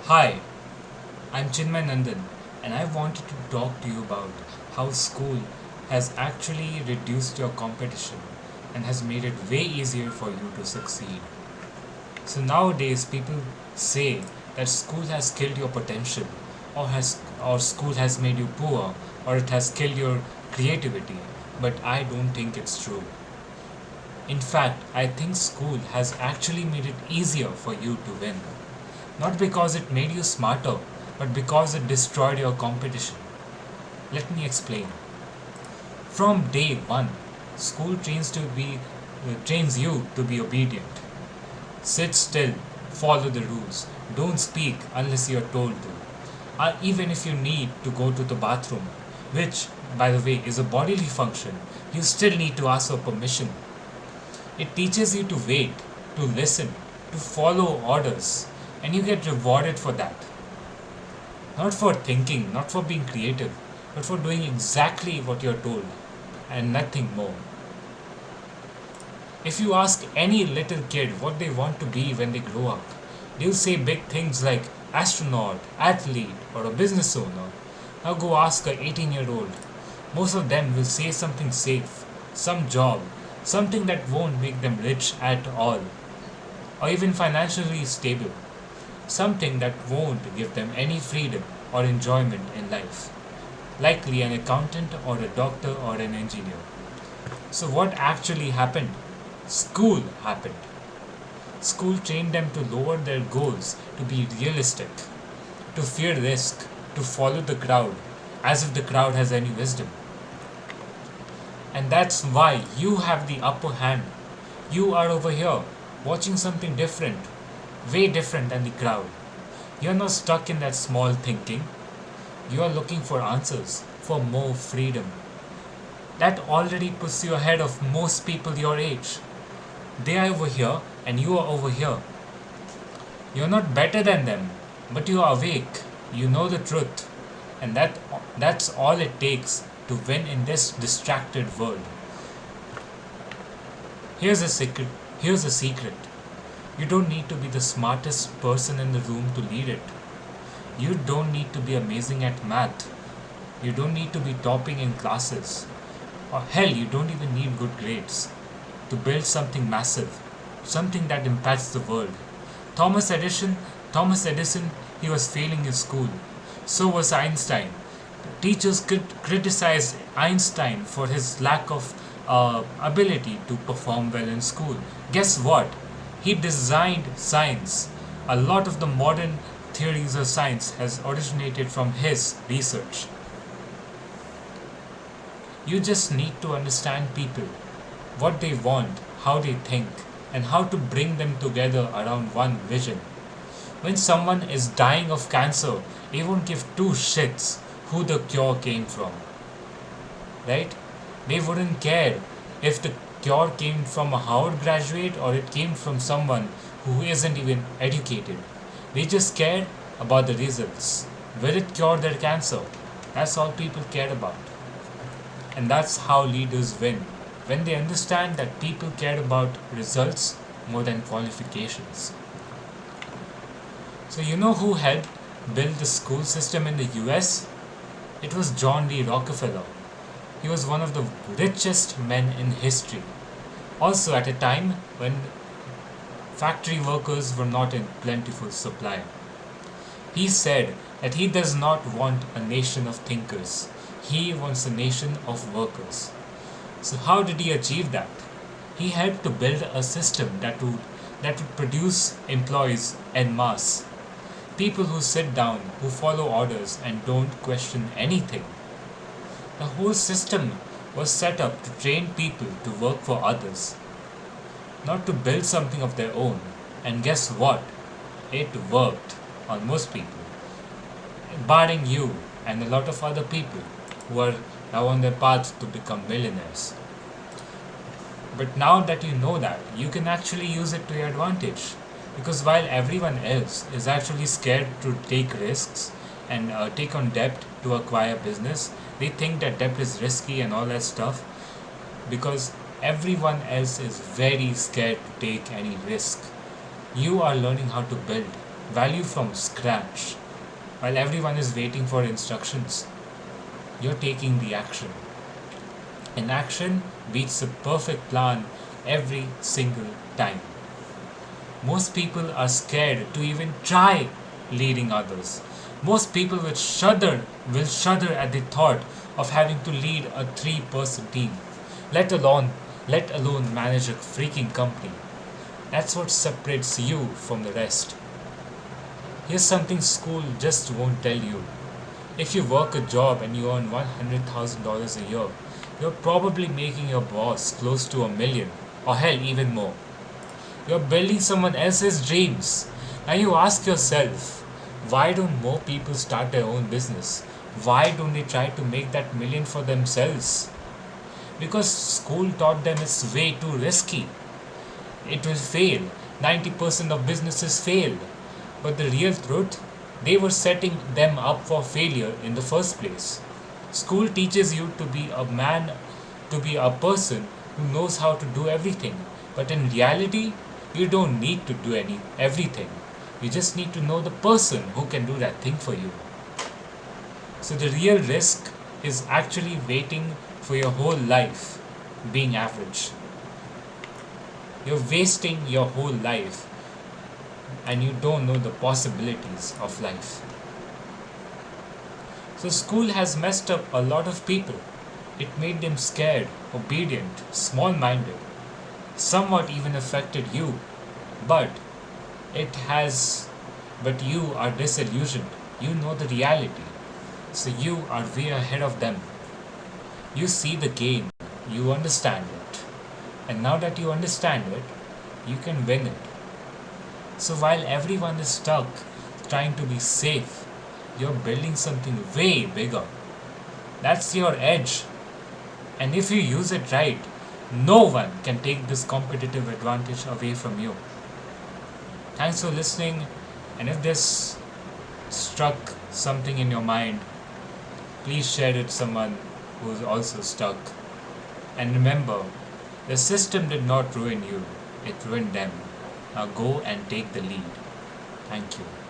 Hi, I'm Chinmay Nandan, and I wanted to talk to you about how school has actually reduced your competition and has made it way easier for you to succeed. So nowadays, people say that school has killed your potential, or school has made you poor, or it has killed your creativity. But I don't think it's true. In fact, I think school has actually made it easier for you to win. Not because it made you smarter, but because it destroyed your competition. Let me explain. From day one, school trains you to be obedient. Sit still, follow the rules, don't speak unless you're told to. Even if you need to go to the bathroom, which, by the way, is a bodily function, you still need to ask for permission. It teaches you to wait, to listen, to follow orders, and you get rewarded for that. Not for thinking, not for being creative, but for doing exactly what you're told and nothing more. If you ask any little kid what they want to be when they grow up, they'll say big things like astronaut, athlete, or a business owner. Now go ask a 18-year-old. Most of them will say something safe, some job, something that won't make them rich at all, or even financially stable, something that won't give them any freedom or enjoyment in life, likely an accountant or a doctor or an engineer. So, what actually happened? School happened. School trained them to lower their goals to be realistic, to fear risk, to follow the crowd, as if the crowd has any wisdom. And that's why you have the upper hand. You are over here watching something different, way different than the crowd. You're not stuck in that small thinking. You are looking for answers, for more freedom. That already puts you ahead of most people your age. They are over here and you are over here. You're not better than them, but you are awake. You know the truth. And that's all it takes to win in this distracted world. Here's a secret. Here's a secret. You don't need to be the smartest person in the room to lead it. You don't need to be amazing at math. You don't need to be topping in classes. Or hell, you don't even need good grades to build something massive, something that impacts the world. Thomas Edison, Thomas Edison, he was failing in school. So was Einstein. Teachers criticized Einstein for his lack of ability to perform well in school. Guess what? He designed science. A lot of the modern theories of science has originated from his research. You just need to understand people, what they want, how they think, and how to bring them together around one vision. When someone is dying of cancer, they won't give two shits who the cure came from, right? They wouldn't care if the cure came from a Howard graduate or it came from someone who isn't even educated. They just care about the results. Will it cure their cancer? That's all people care about. And that's how leaders win. When they understand that people care about results more than qualifications. So, you know who helped build the school system in the US? It was John D. Rockefeller. He was one of the richest men in history. Also, at a time when factory workers were not in plentiful supply. He said that he does not want a nation of thinkers, he wants a nation of workers. So, how did he achieve that? He helped to build a system that would produce employees en masse. People who sit down, who follow orders, and don't question anything. The whole system was set up to train people to work for others, not to build something of their own. And guess what? It worked on most people, barring you and a lot of other people who are now on their path to become millionaires. But now that you know that, you can actually use it to your advantage. Because while everyone else is actually scared to take risks and take on debt to acquire business, they think that debt is risky and all that stuff. Because everyone else is very scared to take any risk. You are learning how to build. value from scratch. While everyone is waiting for instructions, you're taking the action. And action beats the perfect plan every single time. Most people are scared to even try leading others. Most people will shudder at the thought of having to lead a three-person team, let alone let alone manage a freaking company. That's what separates you from the rest. Here's something school just won't tell you. If you work a job and you earn $100,000 a year, you're probably making your boss close to a million, or hell, even more. You're building someone else's dreams. Now you ask yourself, why don't more people start their own business? Why don't they try to make that million for themselves? Because school taught them it's way too risky. It will fail. 90% of businesses fail. But the real truth, they were setting them up for failure in the first place. School teaches you to be a man, to be a person who knows how to do everything. But in reality, you don't need to do everything. You just need to know the person who can do that thing for you. So the real risk is actually waiting for your whole life being average. You're wasting your whole life and you don't know the possibilities of life. So school has messed up a lot of people. It made them scared, obedient, small-minded, somewhat even affected you. But it has, but you are disillusioned. You know the reality. So you are way ahead of them. You see the game. You understand it. And now that you understand it, you can win it. So while everyone is stuck trying to be safe, you're building something way bigger. That's your edge. And if you use it right, no one can take this competitive advantage away from you. Thanks for listening. And if this struck something in your mind, please share it with someone who's also stuck. And remember, the system did not ruin you, it ruined them. Now go and take the lead. Thank you.